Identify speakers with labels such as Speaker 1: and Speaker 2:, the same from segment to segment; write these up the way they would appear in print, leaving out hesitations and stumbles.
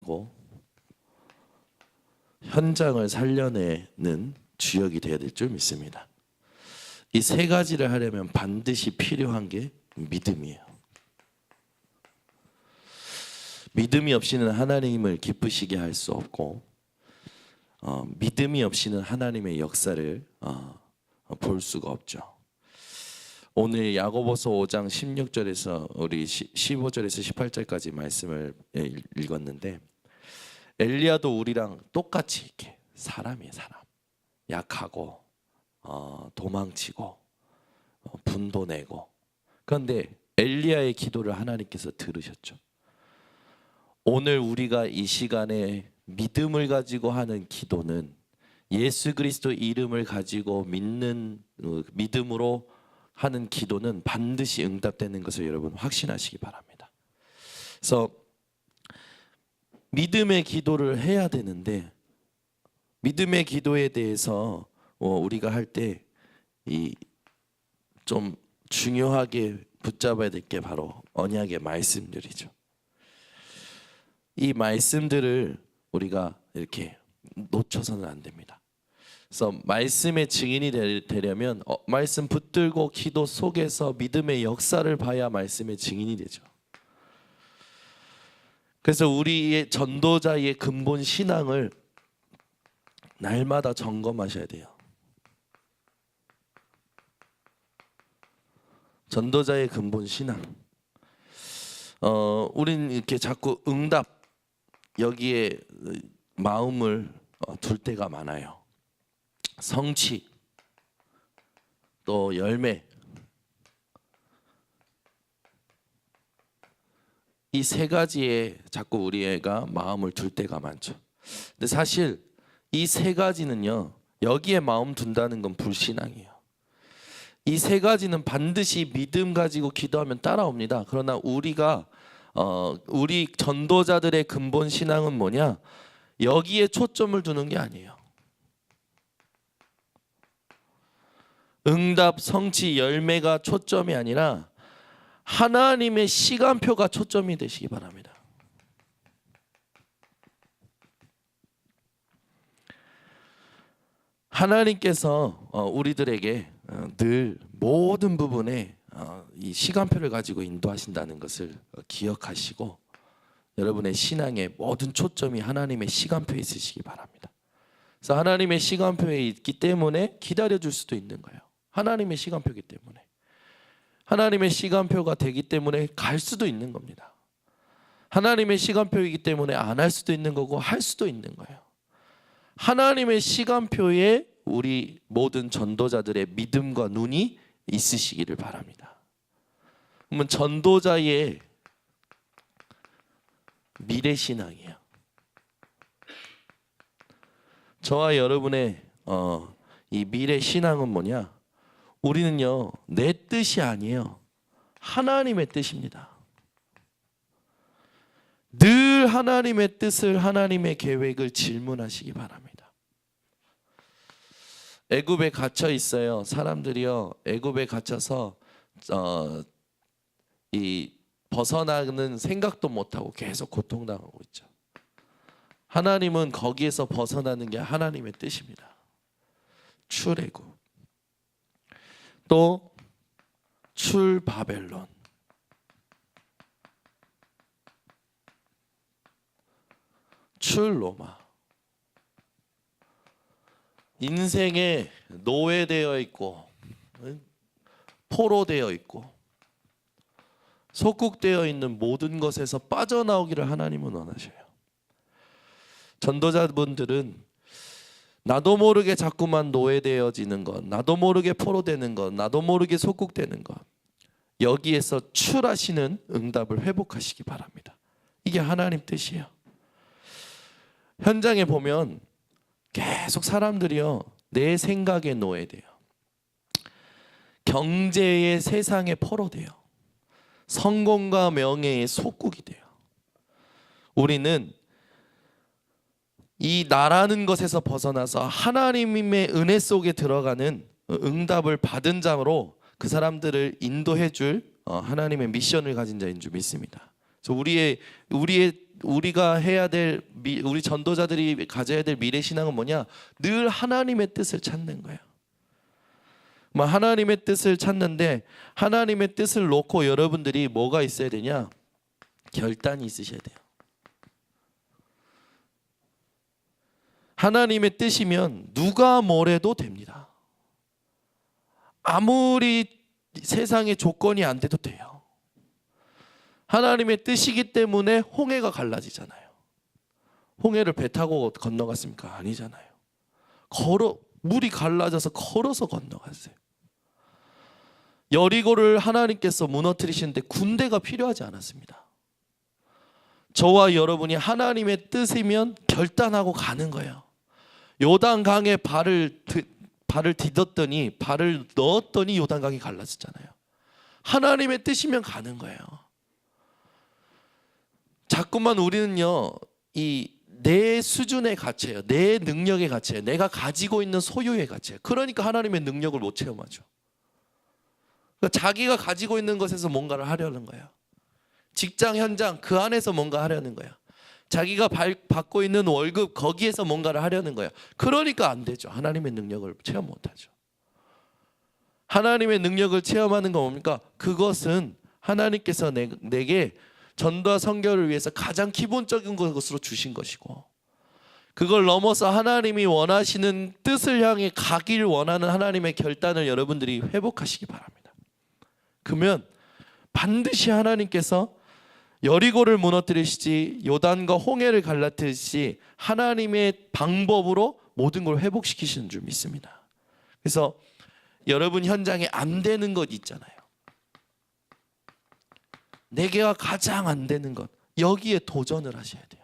Speaker 1: 기도하고 현장을 살려내는 주역이 되어야 될 줄 믿습니다. 이 세 가지를 하려면 반드시 필요한 게 믿음이에요. 믿음이 없이는 하나님을 기쁘시게 할 수 없고 믿음이 없이는 하나님의 역사를 볼 수가 없죠. 오늘 야고보서 5장 16절에서 우리 15절에서 18절까지 말씀을 읽었는데 엘리야도 우리랑 똑같이 이렇게 사람이에요. 사람. 약하고 도망치고 분도 내고. 그런데 엘리야의 기도를 하나님께서 들으셨죠. 오늘 우리가 이 시간에 믿음을 가지고 하는 기도는 예수 그리스도 이름을 가지고 믿는 믿음으로 하는 기도는 반드시 응답되는 것을 여러분 확신하시기 바랍니다. 그래서 믿음의 기도를 해야 되는데 믿음의 기도에 대해서 우리가 할 때 이 좀 중요하게 붙잡아야 될 게 바로 언약의 말씀들이죠. 이 말씀들을 우리가 이렇게 놓쳐서는 안 됩니다. 그래서 말씀의 증인이 되려면 말씀 붙들고 기도 속에서 믿음의 역사를 봐야 말씀의 증인이 되죠. 그래서 우리의 전도자의 근본 신앙을 날마다 점검하셔야 돼요. 전도자의 근본 신앙. 우린 이렇게 자꾸 응답 여기에 마음을 둘 때가 많아요. 성취, 또 열매. 이 세 가지에 자꾸 우리 애가 마음을 둘 때가 많죠. 근데 사실 이 세 가지는요, 여기에 마음 둔다는 건 불신앙이에요. 이 세 가지는 반드시 믿음 가지고 기도하면 따라옵니다. 그러나 우리가 우리 전도자들의 근본 신앙은 뭐냐? 여기에 초점을 두는 게 아니에요. 응답, 성취, 열매가 초점이 아니라 하나님의 시간표가 초점이 되시기 바랍니다. 하나님께서 우리들에게 늘 모든 부분에 이 시간표를 가지고 인도하신다는 것을 기억하시고 여러분의 신앙의 모든 초점이 하나님의 시간표에 있으시기 바랍니다. 그래서 하나님의 시간표에 있기 때문에 기다려줄 수도 있는 거예요. 하나님의 시간표이기 때문에. 하나님의 시간표가 되기 때문에 갈 수도 있는 겁니다. 하나님의 시간표이기 때문에 안 할 수도 있는 거고 할 수도 있는 거예요. 하나님의 시간표에 우리 모든 전도자들의 믿음과 눈이 있으시기를 바랍니다. 그러면 전도자의 미래신앙이에요. 저와 여러분의 이 미래신앙은 뭐냐? 우리는요, 내 뜻이 아니에요. 하나님의 뜻입니다. 늘 하나님의 뜻을, 하나님의 계획을 질문하시기 바랍니다. 애굽에 갇혀 있어요. 사람들이요, 애굽에 갇혀서 이 벗어나는 생각도 못하고 계속 고통당하고 있죠. 하나님은 거기에서 벗어나는 게 하나님의 뜻입니다. 출애굽, 또 출바벨론, 출로마. 인생에 노예되어 있고 포로되어 있고 속국되어 있는 모든 것에서 빠져나오기를 하나님은 원하셔요. 전도자분들은 나도 모르게 자꾸만 노예되어지는 것, 나도 모르게 포로되는 것, 나도 모르게 속국되는 것, 여기에서 출하시는 응답을 회복하시기 바랍니다. 이게 하나님 뜻이에요. 현장에 보면 계속 사람들이요, 내 생각에 노예돼요. 경제의 세상에 포로돼요. 성공과 명예의 속국이 돼요. 우리는 이 나라는 것에서 벗어나서 하나님의 은혜 속에 들어가는 응답을 받은 자로 그 사람들을 인도해 줄 하나님의 미션을 가진 자인 줄 믿습니다. 그래서 우리의 우리가 해야 될 우리 전도자들이 가져야 될 미래 신앙은 뭐냐? 늘 하나님의 뜻을 찾는 거예요. 하나님의 뜻을 찾는데 하나님의 뜻을 놓고 여러분들이 뭐가 있어야 되냐? 결단이 있으셔야 돼요. 하나님의 뜻이면 누가 뭐래도 됩니다. 아무리 세상의 조건이 안 돼도 돼요. 하나님의 뜻이기 때문에 홍해가 갈라지잖아요. 홍해를 배 타고 건너갔습니까? 아니잖아요. 물이 갈라져서 걸어서 건너갔어요. 여리고를 하나님께서 무너뜨리시는데 군대가 필요하지 않았습니다. 저와 여러분이 하나님의 뜻이면 결단하고 가는 거예요. 요단강에 발을 디뎠더니 발을 넣었더니 요단강이 갈라졌잖아요. 하나님의 뜻이면 가는 거예요. 자꾸만 우리는요, 이 내 수준의 가치예요. 내 능력의 가치예요. 내가 가지고 있는 소유의 가치예요. 그러니까 하나님의 능력을 못 체험하죠. 그러니까 자기가 가지고 있는 것에서 뭔가를 하려는 거예요. 직장 현장 그 안에서 뭔가 하려는 거예요. 자기가 받고 있는 월급 거기에서 뭔가를 하려는 거예요. 그러니까 안 되죠. 하나님의 능력을 체험 못하죠. 하나님의 능력을 체험하는 건 뭡니까? 그것은 하나님께서 내게 전도와 선교를 위해서 가장 기본적인 것으로 주신 것이고, 그걸 넘어서 하나님이 원하시는 뜻을 향해 가길 원하는 하나님의 결단을 여러분들이 회복하시기 바랍니다. 그러면 반드시 하나님께서 여리고를 무너뜨리시지 요단과 홍해를 갈라뜨리시지 하나님의 방법으로 모든 걸 회복시키시는 줄 믿습니다. 그래서 여러분 현장에 안 되는 것 있잖아요. 내게가 가장 안 되는 것, 여기에 도전을 하셔야 돼요.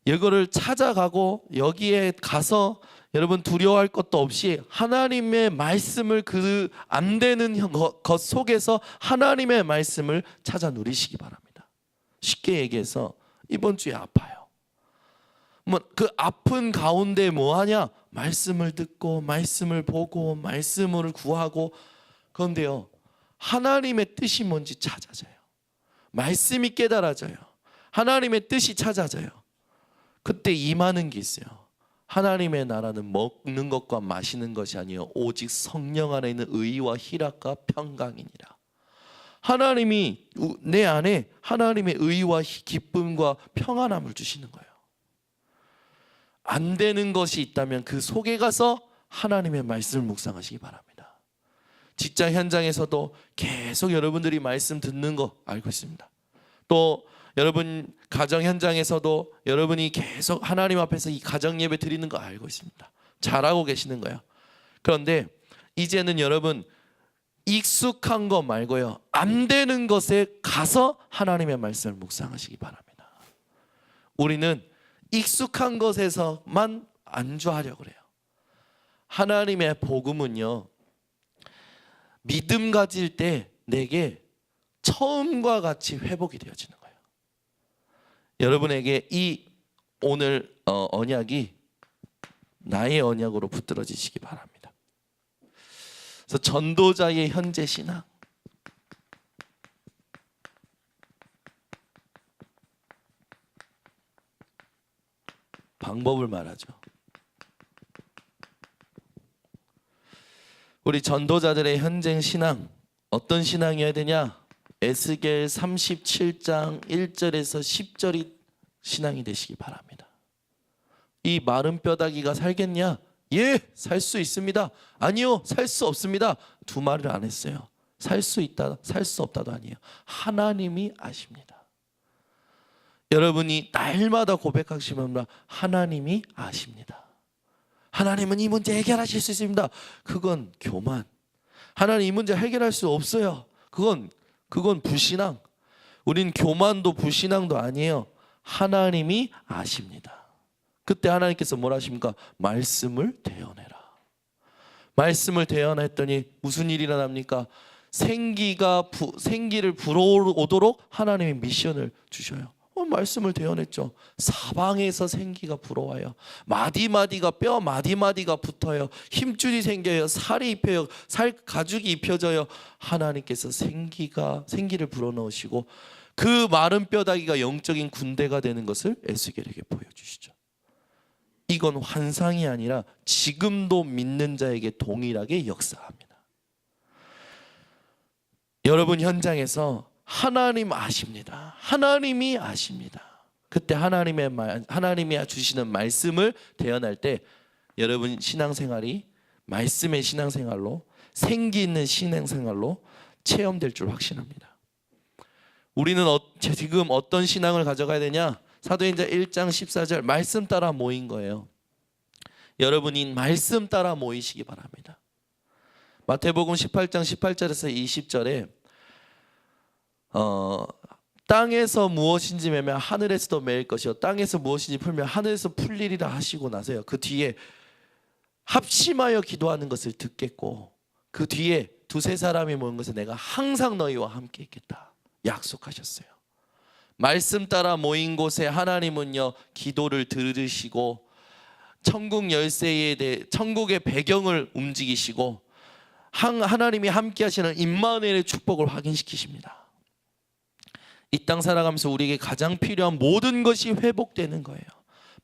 Speaker 1: 이거를 찾아가고 여기에 가서 여러분 두려워할 것도 없이 하나님의 말씀을 그 안 되는 것 속에서 하나님의 말씀을 찾아 누리시기 바랍니다. 쉽게 얘기해서 이번 주에 아파요. 그 아픈 가운데 뭐 하냐? 말씀을 듣고 말씀을 보고 말씀을 구하고. 그런데요, 하나님의 뜻이 뭔지 찾아져요. 말씀이 깨달아져요. 하나님의 뜻이 찾아져요. 그때 임하는 게 있어요. 하나님의 나라는 먹는 것과 마시는 것이 아니요 오직 성령 안에 있는 의와 희락과 평강이니라. 하나님이 내 안에 하나님의 의와 기쁨과 평안함을 주시는 거예요. 안 되는 것이 있다면 그 속에 가서 하나님의 말씀을 묵상하시기 바랍니다. 직장 현장에서도 계속 여러분들이 말씀 듣는 거 알고 있습니다. 또 여러분 가정 현장에서도 여러분이 계속 하나님 앞에서 이 가정 예배 드리는 거 알고 있습니다. 잘하고 계시는 거예요. 그런데 이제는 여러분 익숙한 거 말고요, 안 되는 것에 가서 하나님의 말씀을 묵상하시기 바랍니다. 우리는 익숙한 것에서만 안주하려고 그래요. 하나님의 복음은요, 믿음 가질 때 내게 처음과 같이 회복이 되어지는 거예요. 여러분에게 이 오늘 언약이 나의 언약으로 붙들어지시기 바랍니다. 그래서 전도자의 현재 신앙, 방법을 말하죠. 우리 전도자들의 현재 신앙, 어떤 신앙이어야 되냐? 에스겔 37장 1절에서 10절이 신앙이 되시기 바랍니다. 이 마른 뼈다귀가 살겠냐? 예, 살 수 있습니다. 아니요, 살 수 없습니다. 두 말을 안 했어요. 살 수 있다, 살 수 없다도 아니에요. 하나님이 아십니다. 여러분이 날마다 고백하시면 하나님이 아십니다. 하나님은 이 문제 해결하실 수 있습니다. 그건 교만. 하나님 이 문제 해결할 수 없어요. 그건 불신앙. 우린 교만도 불신앙도 아니에요. 하나님이 아십니다. 그때 하나님께서 뭐라 하십니까? 말씀을 대언해라. 말씀을 대언했더니 무슨 일이 일어납니까? 생기를 불어오도록 하나님이 미션을 주셔요. 말씀을 대언했죠. 사방에서 생기가 불어와요. 마디마디가 뼈 마디마디가 붙어요. 힘줄이 생겨요. 살이 입혀요. 살 가죽이 입혀져요. 하나님께서 생기를 불어넣으시고 그 마른 뼈다귀가 영적인 군대가 되는 것을 에스겔에게 보여주시죠. 이건 환상이 아니라 지금도 믿는 자에게 동일하게 역사합니다. 여러분 현장에서 하나님 아십니다. 하나님이 아십니다. 그때 하나님이 주시는 말씀을 대언할 때 여러분 신앙생활이 말씀의 신앙생활로, 생기 있는 신앙생활로 체험될 줄 확신합니다. 우리는 지금 어떤 신앙을 가져가야 되냐? 사도행전 1장 14절 말씀 따라 모인 거예요. 여러분이 말씀 따라 모이시기 바랍니다. 마태복음 18장 18절에서 20절에 땅에서 무엇인지 매면 하늘에서도 매일 것이요 땅에서 무엇인지 풀면 하늘에서 풀리리라 하시고 나서요, 그 뒤에 합심하여 기도하는 것을 듣겠고 그 뒤에 두세 사람이 모인 것에 내가 항상 너희와 함께 있겠다 약속하셨어요. 말씀 따라 모인 곳에 하나님은요 기도를 들으시고 천국 열쇠에 대해 천국의 배경을 움직이시고 하나님이 함께 하시는 임마누엘의 축복을 확인시키십니다. 이 땅 살아가면서 우리에게 가장 필요한 모든 것이 회복되는 거예요.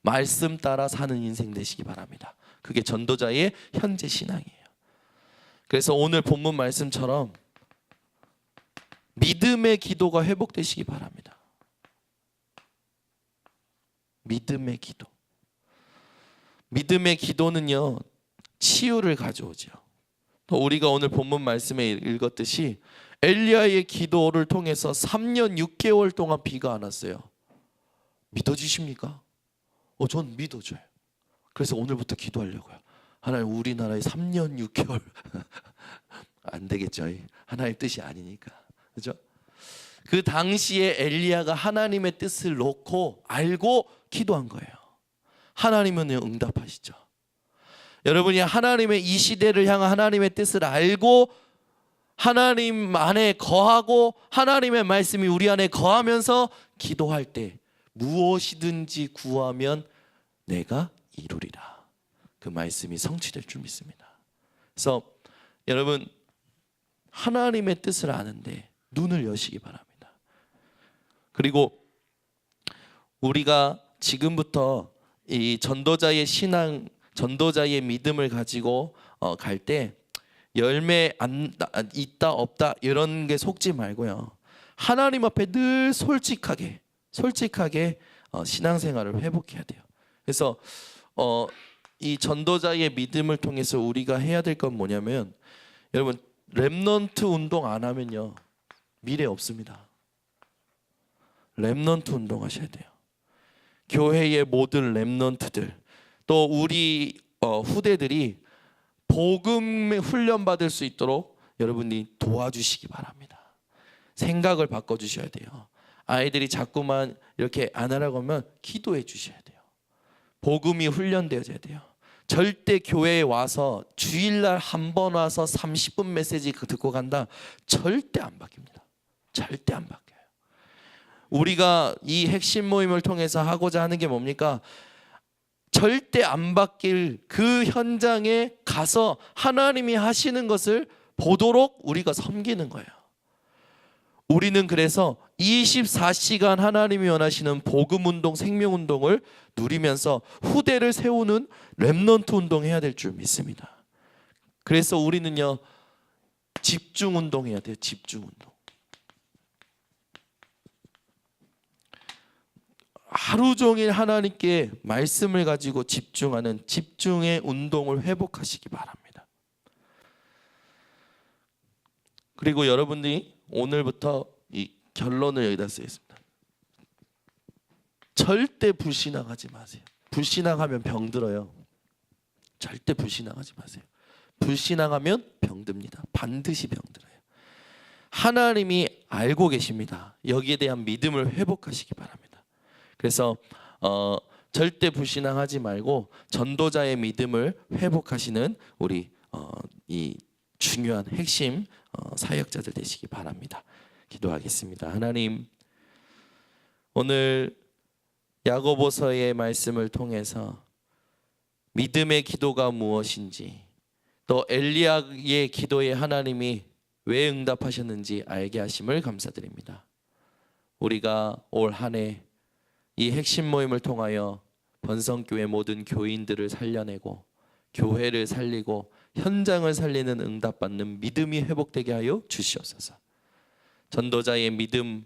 Speaker 1: 말씀 따라 사는 인생 되시기 바랍니다. 그게 전도자의 현재 신앙이에요. 그래서 오늘 본문 말씀처럼 믿음의 기도가 회복되시기 바랍니다. 믿음의 기도. 믿음의 기도는요 치유를 가져오죠. 우리가 오늘 본문 말씀에 읽었듯이 엘리야의 기도를 통해서 3년 6개월 동안 비가 안 왔어요. 믿어지십니까? 전 믿어져요. 그래서 오늘부터 기도하려고요. 하나님 우리나라에 3년 6개월 안 되겠죠. 하나님의 뜻이 아니니까. 그렇죠? 그 당시에 엘리야가 하나님의 뜻을 놓고 알고 기도한 거예요. 하나님은 응답하시죠. 여러분이 하나님의 이 시대를 향한 하나님의 뜻을 알고 하나님 안에 거하고 하나님의 말씀이 우리 안에 거하면서 기도할 때 무엇이든지 구하면 내가 이루리라. 그 말씀이 성취될 줄 믿습니다. 그래서 여러분 하나님의 뜻을 아는데 눈을 여시기 바랍니다. 그리고 우리가 지금부터 이 전도자의 신앙, 전도자의 믿음을 가지고 갈 때 열매 있다 없다 이런 게 속지 말고요. 하나님 앞에 늘 솔직하게 신앙생활을 회복해야 돼요. 그래서 이 전도자의 믿음을 통해서 우리가 해야 될 건 뭐냐면 여러분 렘넌트 운동 안 하면요 미래 없습니다. 렘넌트 운동하셔야 돼요. 교회의 모든 렘넌트들 또 우리 후대들이 복음 훈련 받을 수 있도록 여러분이 도와주시기 바랍니다. 생각을 바꿔주셔야 돼요. 아이들이 자꾸만 이렇게 안 하라고 하면 기도해 주셔야 돼요. 복음이 훈련되어져야 돼요. 절대 교회에 와서 주일날 한 번 와서 30분 메시지 듣고 간다. 절대 안 바뀝니다. 절대 안 바뀌어요. 우리가 이 핵심 모임을 통해서 하고자 하는 게 뭡니까? 절대 안 바뀔 그 현장에 가서 하나님이 하시는 것을 보도록 우리가 섬기는 거예요. 우리는 그래서 24시간 하나님이 원하시는 복음운동, 생명운동을 누리면서 후대를 세우는 렘넌트 운동해야 될 줄 믿습니다. 그래서 우리는요 집중운동해야 돼요. 집중운동. 하루 종일 하나님께 말씀을 가지고 집중하는 집중의 운동을 회복하시기 바랍니다. 그리고 여러분들이 오늘부터 이 결론을 여기다 쓰겠습니다. 절대 불신앙하지 마세요. 불신앙하면 병들어요. 절대 불신앙하지 마세요. 불신앙하면 병듭니다. 반드시 병들어요. 하나님이 알고 계십니다. 여기에 대한 믿음을 회복하시기 바랍니다. 그래서 절대 불신앙하지 말고 전도자의 믿음을 회복하시는 우리 이 중요한 핵심 사역자들 되시기 바랍니다. 기도하겠습니다. 하나님, 오늘 야고보서의 말씀을 통해서 믿음의 기도가 무엇인지 또 엘리야의 기도에 하나님이 왜 응답하셨는지 알게 하심을 감사드립니다. 우리가 올 한 해 이 핵심 모임을 통하여 번성교회 모든 교인들을 살려내고 교회를 살리고 현장을 살리는 응답받는 믿음이 회복되게 하여 주시옵소서. 전도자의 믿음,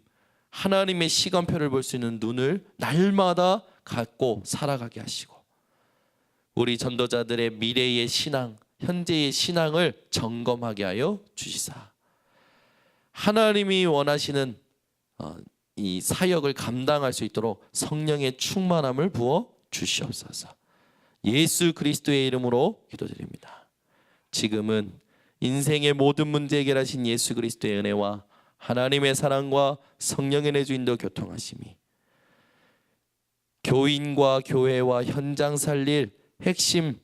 Speaker 1: 하나님의 시간표를 볼 수 있는 눈을 날마다 갖고 살아가게 하시고, 우리 전도자들의 미래의 신앙, 현재의 신앙을 점검하게 하여 주시사, 하나님이 원하시는 이 사역을 감당할 수 있도록 성령의 충만함을 부어 주시옵소서. 예수 그리스도의 이름으로 기도드립니다. 지금은 인생의 모든 문제 해결하신 예수 그리스도의 은혜와 하나님의 사랑과 성령의 내주인도 교통하심이 교인과 교회와 현장 살릴 핵심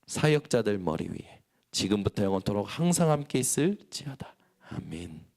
Speaker 1: 사역자들 머리 위에 지금부터 영원토록 항상 함께 있을지어다. 아멘.